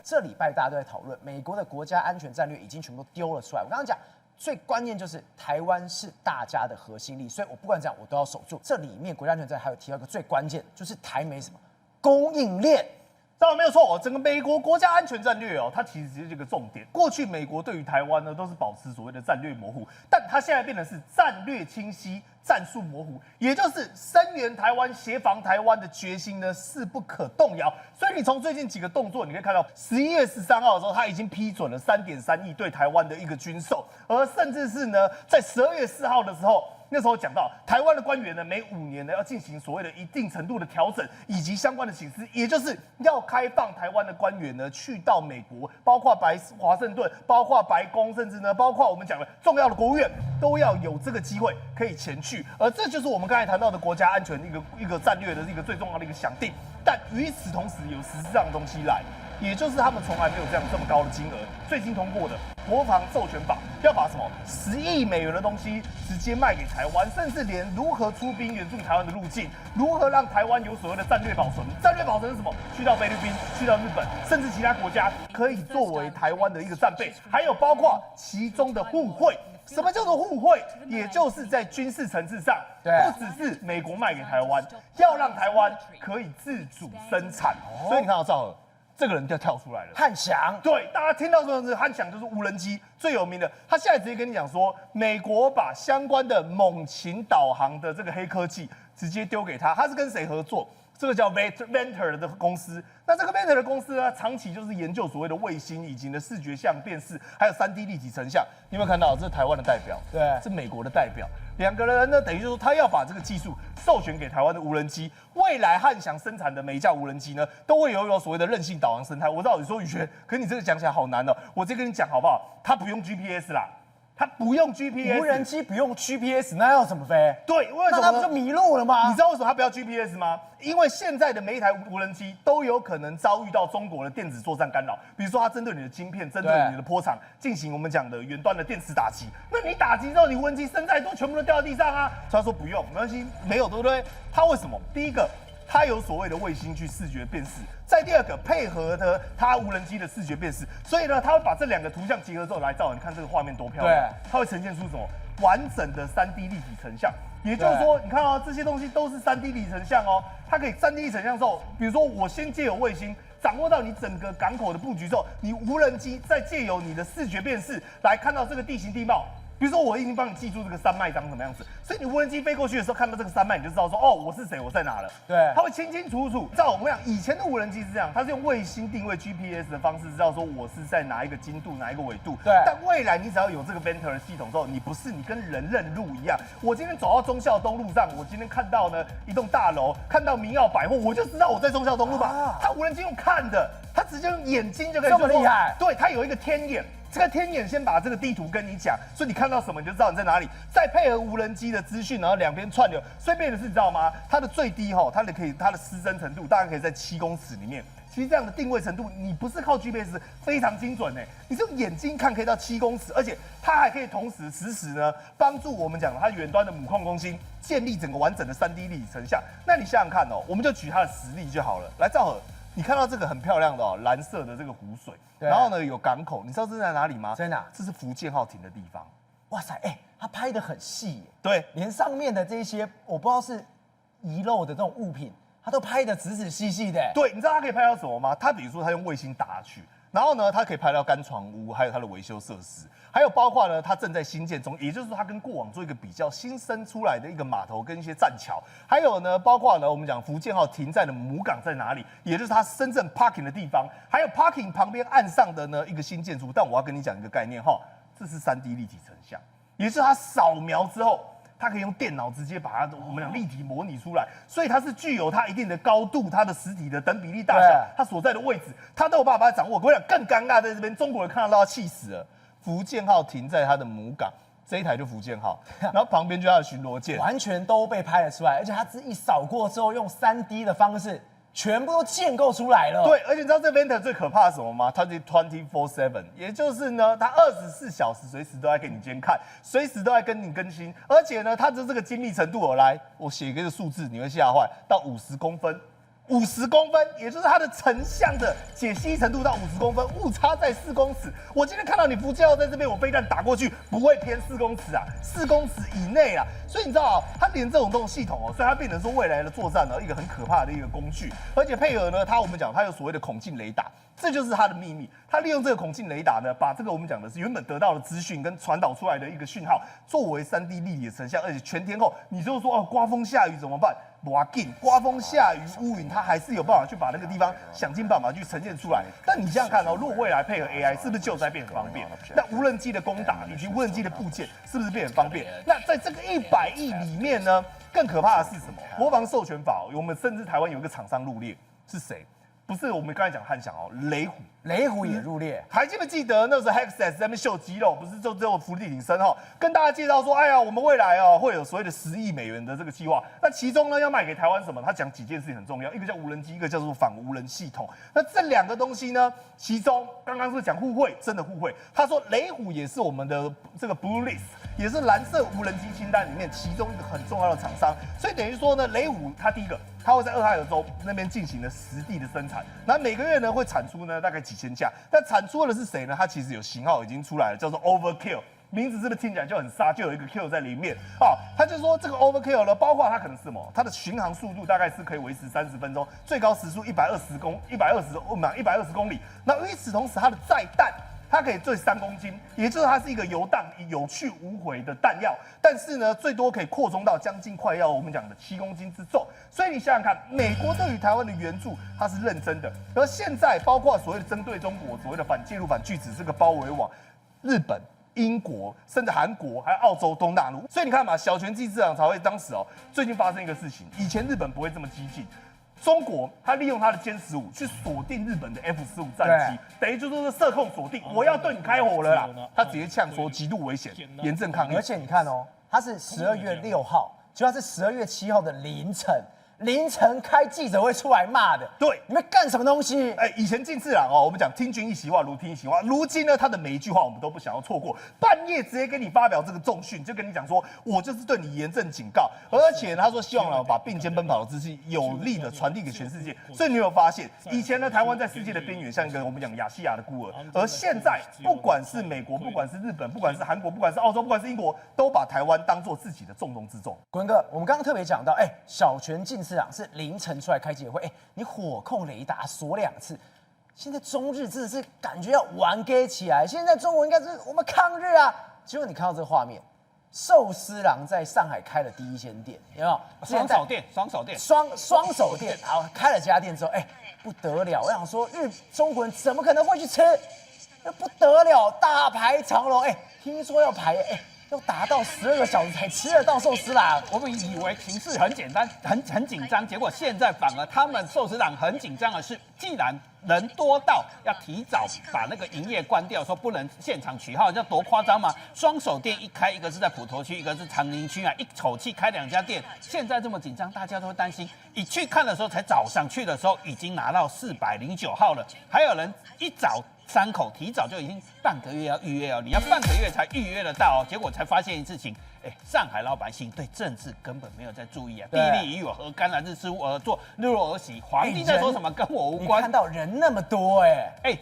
这礼拜大家都在讨论美国的国家安全战略已经全部都丢了出来。我刚刚讲最关键就是台湾是大家的核心力，所以我不管怎样我都要守住。这里面国家安全战略还有提到一个最关键，就是台美什么供应链。当然没有错哦，整个美国国家安全战略哦，它其实是这个重点。过去美国对于台湾呢都是保持所谓的战略模糊，但它现在变成是战略清晰、战术模糊，也就是声援台湾、协防台湾的决心呢势不可动摇。所以你从最近几个动作，你可以看到11月13号的时候，他已经批准了3.3亿对台湾的一个军售，而甚至是呢在12月4号的时候。那时候讲到台湾的官员呢，每5年呢要进行所谓的一定程度的调整，以及相关的形式，也就是要开放台湾的官员呢去到美国，包括华盛顿，包括白宫，甚至呢包括我们讲的重要的国务院，都要有这个机会可以前去。而这就是我们刚才谈到的国家安全一个战略的一个最重要的一个想定。但与此同时，有实质上的东西来。也就是他们从来没有这么高的金额，最近通过的国防授权法，要把什么10亿美元的东西直接卖给台湾，甚至连如何出兵援助台湾的路径，如何让台湾有所谓的战略保存。战略保存是什么？去到菲律宾，去到日本，甚至其他国家可以作为台湾的一个战备，还有包括其中的互惠。什么叫做互惠？也就是在军事层次上，不只是美国卖给台湾，要让台湾可以自主生产。所以你看到赵和。这个人就跳出来了，汉翔。对，大家听到说是汉翔，就是无人机最有名的。他现在直接跟你讲说，美国把相关的猛禽导航的这个黑科技直接丢给他，他是跟谁合作？这个叫 Ventor 的公司。那这个 Ventor 的公司呢，长期就是研究所谓的卫星以及的视觉像辨识，还有3D 立体成像。你有没有看到？这是台湾的代表，对，是美国的代表。两个人呢，等于就是说他要把这个技术授权给台湾的无人机。未来汉翔生产的每一架无人机呢，都会有所谓的韧性导航生态。我知道你说宇轩，可是你这个讲起来好难哦。我直接跟你讲好不好？它不用 GPS 啦。它不用 GPS， 无人机不用 GPS， 那要怎么飞？对，为什么？那它不就迷路了吗？你知道为什么它不要 GPS 吗？因为现在的每一台无人机都有可能遭遇到中国的电子作战干扰，比如说它针对你的晶片、针对你的波场进行我们讲的远端的电磁打击。那你打击之后，你无人机生再多，全部都掉到地上啊。所以他说不用，没关系，没有，对不对？它为什么？第一个。它有所谓的卫星去视觉辨识，再第二个配合的它无人机的视觉辨识，所以呢，它会把这2个图像结合之后来照，你看这个画面多漂亮，它会呈现出什么完整的3D 立体成像，也就是说，你看哦，这些东西都是3D 立体成像哦，它可以3D 立体成像之后，比如说我先借由卫星掌握到你整个港口的布局之后，你无人机再借由你的视觉辨识来看到这个地形地貌。比如说，我已经帮你记住这个山脉长什么样子，所以你无人机飞过去的时候，看到这个山脉，你就知道说，哦，我是谁，我在哪了。对，它会清清楚楚。照我们讲，以前的无人机是这样，它是用卫星定位 GPS 的方式，知道说我是在哪一个经度、哪一个纬度。对。但未来你只要有这个 Ventor 的系统之后，你不是你跟人认路一样。我今天走到忠孝东路上，我今天看到呢一栋大楼，看到明耀百货，我就知道我在忠孝东路吧。它无人机用看的，它直接用眼睛就可以。这么厉害？对，它有一个天眼。这个天眼先把这个地图跟你讲，所以你看到什么你就知道你在哪里，再配合无人机的资讯，然后两边串流，所以变的是你知道吗？它的最低它的失真程度大概可以在7公尺里面。其实这样的定位程度，你不是靠 GPS 非常精准你是用眼睛看可以到7公尺，而且它还可以同时实时呢帮助我们讲它远端的母控中心建立整个完整的3D 立体成像。那你想想看我们就举它的实例就好了。来，赵和。你看到这个很漂亮的蓝色的这个湖水，然后呢有港口，你知道这是在哪里吗？在哪？这是福建号停的地方。哇塞，它拍得很细耶。对，连上面的这些我不知道是遗漏的这种物品，它都拍得仔仔细细的。对，你知道它可以拍到什么吗？它比如说它用卫星打下去，然后呢它可以拍到干床屋，还有它的维修设施。还有包括呢，它正在新建中，也就是说它跟过往做一个比较，新生出来的一个码头跟一些栈桥。还有呢，包括呢，我们讲福建号停在的母港在哪里，也就是它深圳 parking 的地方，还有 parking 旁边岸上的呢一个新建筑。但我要跟你讲一个概念这是3D 立体成像，也就是它扫描之后，它可以用电脑直接把它我们讲立体模拟出来，所以它是具有它一定的高度，它的实体的等比例大小，它所在的位置，它都有办法把它掌握。我跟你讲，更尴尬在这边，中国人看到都要气死了。福建号停在它的母港，这一台就福建号，然后旁边就它的巡逻舰，完全都被拍了出来，而且它一扫过之后，用3D 的方式，全部都建构出来了。对，而且你知道这 Ventor 最可怕的是什么吗？它是24/7，也就是呢，它24小时随时都在给你监看，随时都在跟你更新，而且呢，它的这个精密程度来，我写一个数字你会吓坏，到50公分。50公分，也就是它的成像的解析程度到50公分，误差在4公尺。我今天看到你福建号在这边，我飞弹打过去不会偏4公尺啊，4公尺以内啊。所以你知道啊，它连这种系统哦，所以它变成说未来的作战呢一个很可怕的一个工具，而且配合呢，我们讲它有所谓的孔径雷达。这就是它的秘密。它利用这个孔径雷达呢，把这个我们讲的是原本得到的资讯跟传导出来的一个讯号，作为3D 立体成像，而且全天候。你就说哦，刮风下雨怎么办？哇劲，刮风下雨乌云，它还是有办法去把那个地方想尽办法去呈现出来。但你想想看哦，如果未来配合 AI， 是不是救灾变很方便？那无人机的攻打以及无人机的部件，是不是变很方便？那在这个100亿里面呢，更可怕的是什么？国防授权法，我们甚至台湾有一个厂商入列，是谁？不是我们刚才讲汉翔哦，雷虎也入列，还记不记得那时候 Hexas 在那边秀肌肉，不是就只有伏地挺身哈，跟大家介绍说，哎呀，我们未来哦会有所谓的10亿美元的这个计划，那其中呢要卖给台湾什么？他讲几件事情很重要，一个叫无人机，一个叫做反无人系统。那这2个东西呢，其中刚刚是讲互惠，真的互惠。他说雷虎也是我们的这个 Blue List， 也是蓝色无人机清单里面其中一个很重要的厂商，所以等于说呢，雷虎它第一个。它会在俄亥俄州那边进行了实地的生产，那每个月呢会产出呢大概几千架，但产出的是谁呢？它其实有型号已经出来了，叫做 Overkill， 名字是不是听起来就很杀，就有一个 Kill 在里面啊？他就说这个 Overkill 呢，包括它可能是什么？它的巡航速度大概是可以维持30分钟，最高时速120公里。那与此同时，它的载弹。它可以坠3公斤，也就是它是一个游荡有去无回的弹药，但是呢，最多可以扩充到将近快要我们讲的7公斤之重。所以你想想看，美国对于台湾的援助，它是认真的。而现在包括所谓的针对中国所谓的反介入、反拒止这个包围网，日本、英国甚至韩国还有澳洲东大陆，所以你看嘛，小泉纪次郎才会当时最近发生一个事情，以前日本不会这么激进。中国它利用它的歼15去锁定日本的 F-15战机，等于就是说射控锁定，我要对你开火了啦。他直接呛说极度危险，严正抗议。而且你看哦，它是12月6号，就它是12月7号的凌晨开记者会出来骂的。对，你们干什么东西？以前近次郎我们讲听君一席话，如听一席话。如今呢，他的每一句话我们都不想要错过，半夜直接跟你发表这个重讯，就跟你讲说，我就是对你严正警告。而且他说希望呢把并肩奔跑的姿势有力的传递给全世界。所以你有发现，以前呢台湾在世界的边缘，像一个我们讲亚细亚的孤儿，而现在不管是美国，不管是日本，不管是韩国，不管是澳洲，不管是英国，都把台湾当做自己的重中之重。滚哥，我们刚刚特别讲到，小泉进次郎是凌晨出来开记者会，你火控雷达锁2次，现在中日真的是感觉要玩 gay 起来，现在中国应该是我们抗日啊，结果你看到这个画面。寿司郎在上海开了第1间店，有没有？双手店，好，开了这家店之后，不得了！我想说，中国人怎么可能会去吃？不得了，大排长龙，听说要排，要达到12个小时才吃得到寿司郎。我们以为形势很简单，很紧张，结果现在反而他们寿司郎很紧张的是，既然人多到要提早把那个营业关掉，说不能现场取号，这多夸张吗？双手店一开，一个是在普陀区，一个是长宁区啊，一口气开2家店。现在这么紧张，大家都会担心。一去看的时候，才早上去的时候已经拿到409号了，还有人一早。3口提早就已经半个月要预约哦，你要半个月才预约得到哦，结果才发现一事情，上海老百姓对政治根本没有在注意啊，地利与我何干啊，日出而作，日落而息，皇帝在说什么跟我无关。你看到人那么多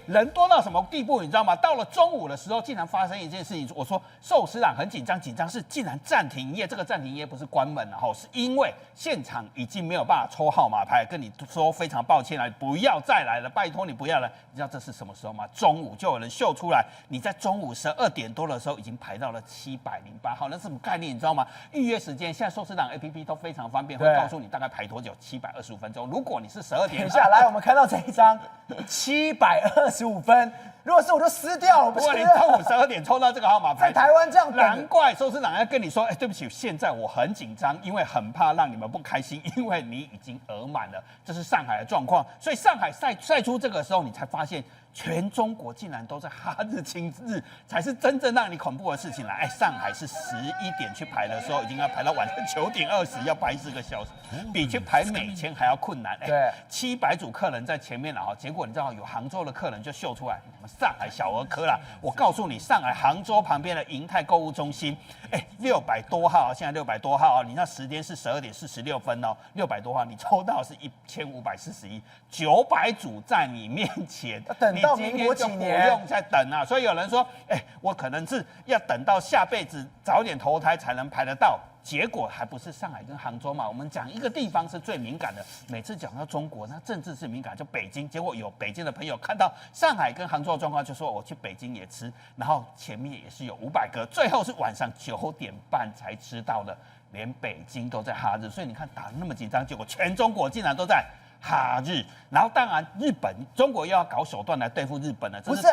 人多到什么地步你知道吗？到了中午的时候，竟然发生一件事情，我说寿司郎很紧张是竟然暂停营业，这个暂停营业不是关门了是因为现场已经没有办法抽号码牌，跟你说非常抱歉了，不要再来了，拜托你不要了。你知道这是什么时候吗？中午就有人秀出来，你在中午12点多的时候已经排到了708号，那是什么概念？你知道吗？预约时间现在寿司郎 APP 都非常方便，会告诉你大概排多久，725分钟。如果你是12点，等一下来，我们看到这一张725分。如果是我就撕掉了，不过你中午12点抽到这个号码牌，在台湾这样等，难怪寿司郎要跟你说，对不起，现在我很紧张，因为很怕让你们不开心，因为你已经额满了，这是上海的状况。所以上海晒出这个时候，你才发现全中国竟然都在哈日清日，才是真正让你恐怖的事情了。哎，上海是11点去排的时候，已经要排到晚上9点20，要排4个小时，比去排美签还要困难。对，700组客人在前面了哈，结果你知道有杭州的客人就秀出来，我们上海小儿科啦。我告诉你，上海杭州旁边的银泰购物中心，哎，600多号，现在600多号哦，你那时间是12点46分哦，600多号，你抽到是1541，900组在你面前，等到民国几年不用再等啊。所以有人说，哎，我可能是要等到下辈子早点投胎才能排得到。结果还不是上海跟杭州嘛？我们讲一个地方是最敏感的，每次讲到中国，那政治是敏感，就北京。结果有北京的朋友看到上海跟杭州的状况，就说我去北京也吃，然后前面也是有500个，最后是晚上9点半才吃到的，连北京都在哈日。所以你看打得那么紧张，结果全中国竟然都在哈日。然后当然日本、中国又要搞手段来对付日本了。不是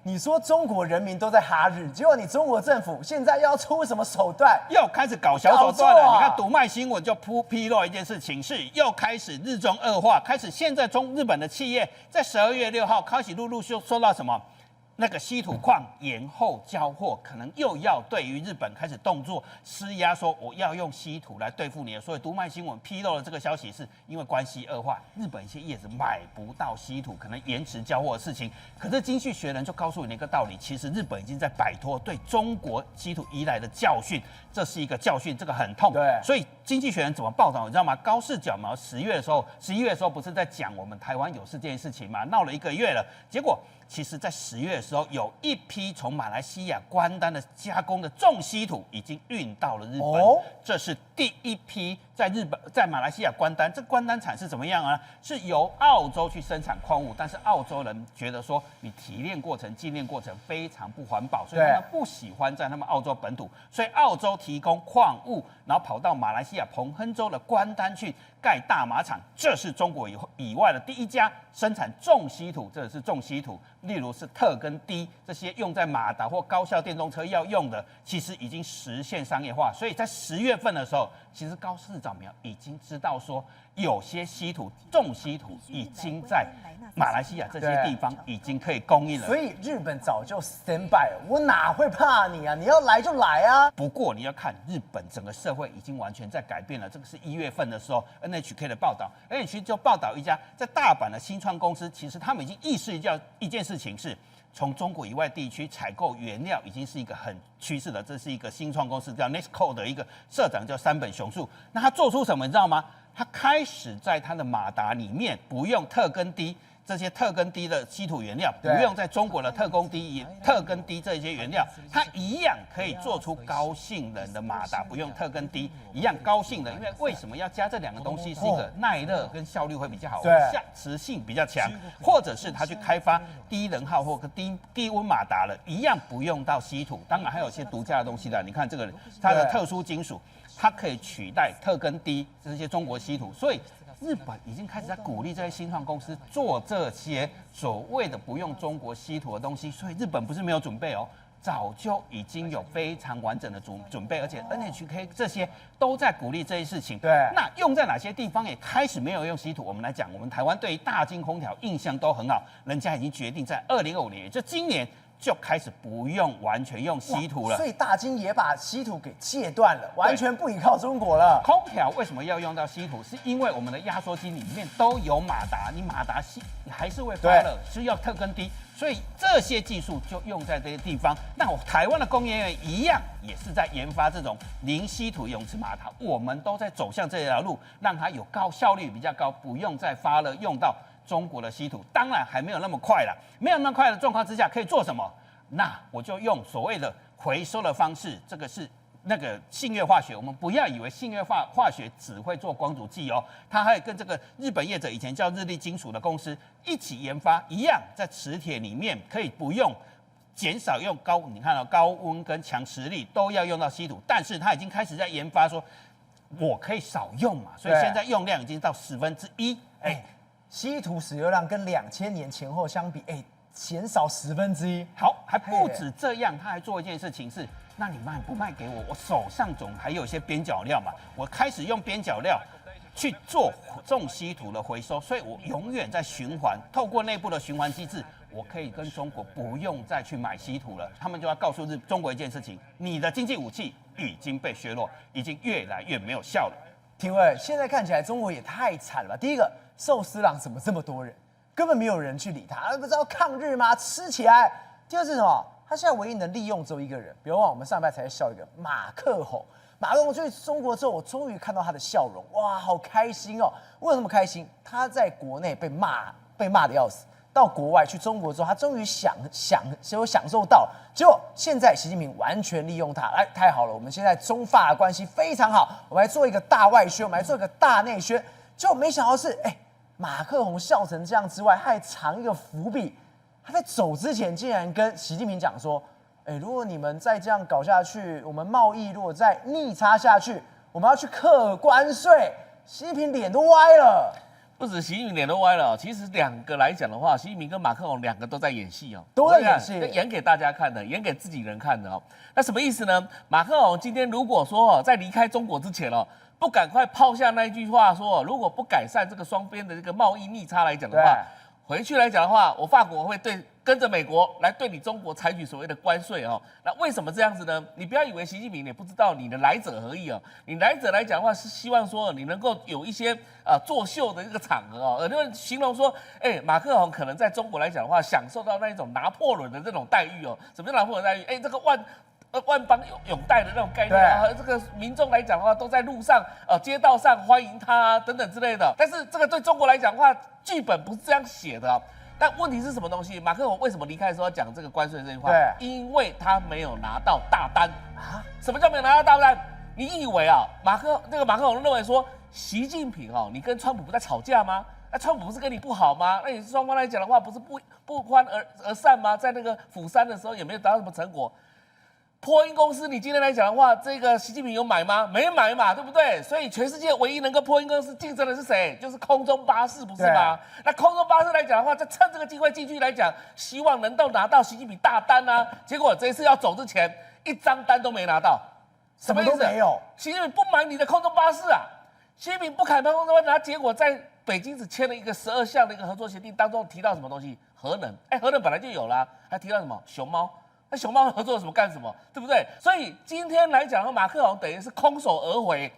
你说中国人民都在哈日，结果你中国政府现在又要出什么手段？又开始搞小手段了。搞错啊你看读卖新闻就披露一件事情，是又开始日中恶化，开始现在日本的企业在12月6号开始陆陆续收到什么？那个稀土矿延后交货，可能又要对于日本开始动作施压，说我要用稀土来对付你。所以读卖新闻披露了这个消息，是因为关系恶化，日本一些业者买不到稀土，可能延迟交货的事情。可是经济学人就告诉你一个道理，其实日本已经在摆脱对中国稀土依赖的教训，这是一个教训，这个很痛。对，所以经济学人怎么报道，你知道吗？高市角毛11月的时候不是在讲我们台湾有事这件事情吗？闹了1个月了，结果。其实，在10月的时候，有一批从马来西亚关丹的加工的重稀土已经运到了日本，这是第一批在马来西亚关丹。这关丹产是怎么样啊？是由澳洲去生产矿物，但是澳洲人觉得说你提炼过程、精炼过程非常不环保，所以他们不喜欢在他们澳洲本土，所以澳洲提供矿物，然后跑到马来西亚彭亨州的关丹去盖大马厂。这是中国以外的第一家生产重稀土，这是重稀土。例如是特跟 D 这些用在马达或高效电动车要用的，其实已经实现商业化。所以在10月份的时候，其实高市早苗已经知道说，有些稀土、重稀土已经在马来西亚这些地方已经可以供应了。所以日本早就 stand by 了，我哪会怕你啊？你要来就来啊！不过你要看日本整个社会已经完全在改变了。这个是1月份的时候 NHK 的报道 ，NHK 就报道一家在大阪的新创公司，其实他们已经意识到一件事情是。从中国以外地区采购原料已经是一个很趋势的，这是一个新创公司叫 Nextco 的一个社长叫山本雄树。那他做出什么你知道吗？他开始在他的马达里面不用特跟 D 这些特跟 D 的稀土原料，不用在中国的特跟 D 这些原料，它一样可以做出高性能的马达，不用特跟 D 一样高性能。因为为什么要加这2个东西？是一个耐热跟效率会比较好，磁性比较强，或者是他去开发低能耗或低温马达了，一样不用到稀土。当然还有一些独家的东西的，你看这个它的特殊金属，它可以取代特跟 D 这些中国稀土，所以。日本已经开始在鼓励这些新创公司做这些所谓的不用中国稀土的东西，所以日本不是没有准备哦，早就已经有非常完整的准备，而且 NHK 这些都在鼓励这些事情。对，那用在哪些地方也开始没有用稀土？我们来讲，我们台湾对于大金空调印象都很好，人家已经决定在2025年，也就今年。就开始不用完全用稀土了，所以大金也把稀土给戒断了，完全不依靠中国了。空调为什么要用到稀土？是因为我们的压缩机里面都有马达，你马达你还是会发热，是要特跟低，所以这些技术就用在这些地方。那台湾的工业园一样，也是在研发这种零稀土永磁马达，我们都在走向这条路，让它有高效率比较高，不用再发热用到。中国的稀土当然还没有那么快了，没有那么快的状况之下，可以做什么？那我就用所谓的回收的方式，这个是那个信越化学。我们不要以为信越化学只会做光阻剂哦，它还有跟这个日本业者以前叫日立金属的公司一起研发，一样在磁铁里面可以不用。减少用你看到高温跟强磁力都要用到稀土，但是它已经开始在研发说，我可以少用嘛，所以现在用量已经到1/10。稀土使用量跟2000年前后相比，减少1/10。好，还不止这样，他还做一件事情是，那你不卖给我，我手上总还有一些边角料嘛，我开始用边角料去做重稀土的回收，所以我永远在循环，透过内部的循环机制，我可以跟中国不用再去买稀土了。他们就要告诉中国一件事情：你的经济武器已经被削弱，已经越来越没有效了。廷尉，现在看起来中国也太惨了吧？第一个，寿司郎怎么这么多人，根本没有人去理他，不知道抗日吗？吃起来。第二是什么？他现在唯一能利用只有一个人，别忘了我们上礼拜才笑一个马克宏。马克宏去中国之后，我终于看到他的笑容，哇，好开心哦！为什么开心？他在国内被骂的要死。到国外去中国之后，他终于享受到，结果现在习近平完全利用他，哎，太好了！我们现在中法的关系非常好，我们来做一个大外宣，我们来做一个大内宣。结果没想到是，马克宏笑成这样之外，他还藏一个伏笔，他在走之前竟然跟习近平讲说，如果你们再这样搞下去，我们贸易如果再逆差下去，我们要去课关税。习近平脸都歪了。不止习近平脸都歪了，其实两个来讲的话，习近平跟马克宏两个都在演戏哦，都在演戏，演给大家看的，演给自己人看的哦。那什么意思呢？马克宏今天如果说在离开中国之前哦，不赶快抛下那一句话说，如果不改善这个双边的这个贸易逆差来讲的话，回去来讲的话，我法国会跟着美国来对你中国采取所谓的关税哦。那为什么这样子呢？你不要以为习近平也不知道你的来者何意哦。你来者来讲的话，是希望说你能够有一些作秀的一个场合哦。就形容说，马克宏可能在中国来讲的话，享受到那一种拿破仑的这种待遇哦。什么叫拿破仑待遇？这个万邦拥戴的那种概念啊，这个民众来讲的话，都在路上、街道上欢迎他等等之类的。但是这个对中国来讲的话，剧本不是这样写的啊。但问题是什么东西？马克宏为什么离开的时候讲这个关税这句话？因为他没有拿到大单啊。什么叫没有拿到大单？你以为啊，马克宏认为说，习近平哦，你跟川普不在吵架吗？那川普不是跟你不好吗？那你双方来讲的话，不是不欢而散吗？在那个釜山的时候也没有达到什么成果。波音公司，你今天来讲的话，这个习近平有买吗？没买嘛，对不对？所以全世界唯一能跟波音公司竞争的是谁？就是空中巴士，不是吗？那空中巴士来讲的话，就趁这个机会进去来讲，希望能够拿到习近平大单啊。结果这一次要走之前，一张单都没拿到，什么意思？没有。习近平不买你的空中巴士啊，习近平不买空中巴士，结果在北京只签了一个12项的一个合作协定当中提到什么东西？核能，核能本来就有啦，还提到什么熊猫？那熊猫合作什么干什么，对不对？所以今天来讲，马克宏等于是空手而回，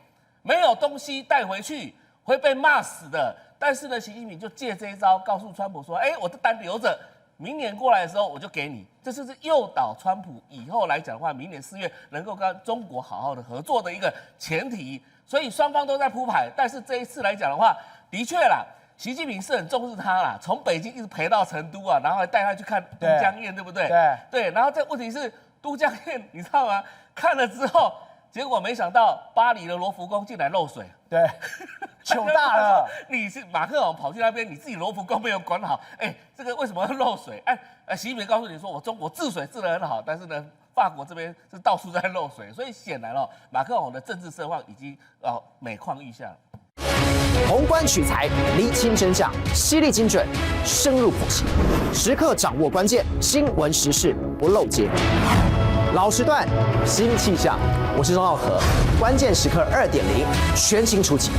没有东西带回去，会被骂死的。但是呢，习近平就借这一招，告诉川普说：“我的单留着，明年过来的时候我就给你。”这就是诱导川普以后来讲的话，明年4月能够跟中国好好的合作的一个前提。所以双方都在铺排，但是这一次来讲的话，的确啦。习近平是很重视他啦，从北京一直陪到成都啊，然后还带他去看都江堰，对不对？对。然后这问题是都江堰，你知道吗？看了之后，结果没想到巴黎的罗浮宫竟然漏水，对，糗大了。你是马克宏跑去那边，你自己罗浮宫没有管好，这个为什么会漏水？习近平告诉你说，我中国治水治得很好，但是呢，法国这边是到处在漏水，所以显然马克宏的政治声望已经每况愈下了。宏观取材，厘清真相，犀利精准，深入剖析，时刻掌握关键新闻时事，不漏接。老时段，新气象，我是钟浩和，关键时刻2.0全新出击。